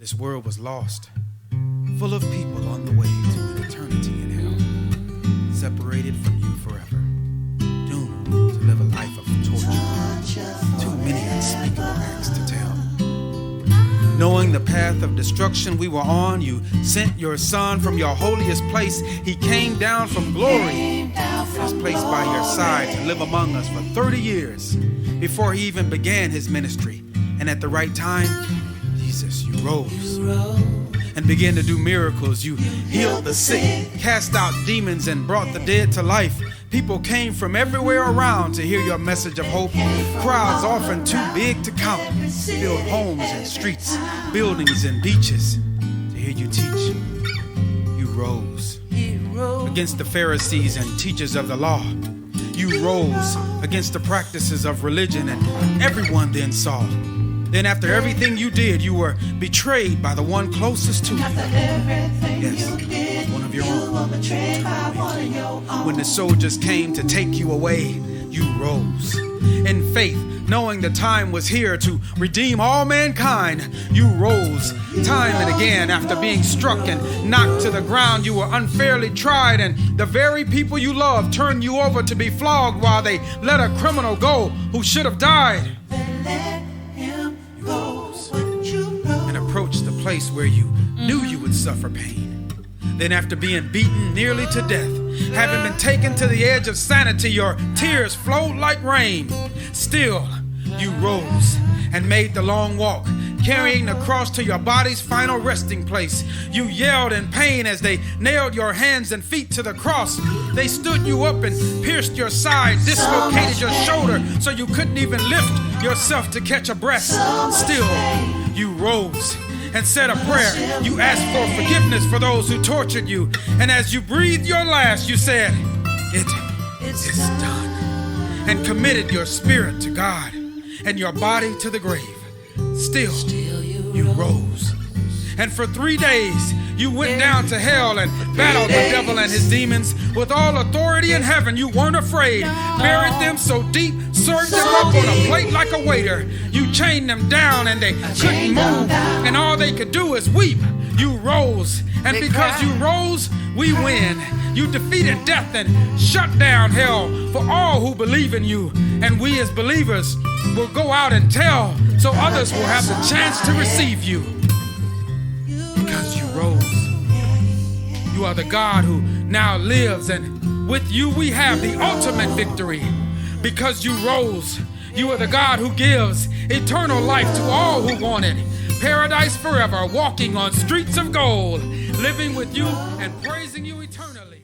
This world was lost, full of people on the way to an eternity in hell, separated from you forever, doomed to live a life of torture. Too many unspeakable acts to tell. Knowing the path of destruction we were on, you sent your son from your holiest place. He came down from glory, was placed by your side to live among us for 30 years before he even began his ministry. And at the right time, Jesus, you rose and began to do miracles. You healed the sick, cast out demons, and brought the dead to life. People came from everywhere around to hear your message of hope. Crowds often too big to count filled homes and streets, buildings and beaches to hear you teach. You rose against the Pharisees and teachers of the law. You rose against the practices of religion, and everyone then saw. Then after everything you did, you were betrayed by the one closest to you. Yes, one of your own. When the soldiers came to take you away, you rose. In faith, knowing the time was here to redeem all mankind, you rose. Time and again, after being struck and knocked to the ground, you were unfairly tried, and the very people you loved turned you over to be flogged while they let a criminal go who should have died. Approached the place where you knew you would suffer pain. Then after being beaten nearly to death, having been taken to the edge of sanity, your tears flowed like rain. Still, you rose and made the long walk, carrying the cross to your body's final resting place. You yelled in pain as they nailed your hands and feet to the cross. They stood you up and pierced your side, dislocated your shoulder so you couldn't even lift yourself to catch a breath. Still, you rose and said a prayer. You asked for forgiveness for those who tortured you. And as you breathed your last, you said, "It is done," and committed your spirit to God and your body to the grave. Still, you rose. And for 3 days, you went down to hell and battled the devil and his demons. With all authority in heaven, you weren't afraid. Buried them so deep, served them up on a plate like a waiter. You chained them down and they couldn't move, and all they could do is weep. You rose, and because you rose, we win. You defeated death and shut down hell for all who believe in you. And we as believers will go out and tell, so others will have the chance to receive you. Because you rose. You are the God who now lives, and with you we have the ultimate victory. Because you rose, you are the God who gives eternal life to all who want it. Paradise forever, walking on streets of gold, living with you and praising you eternally.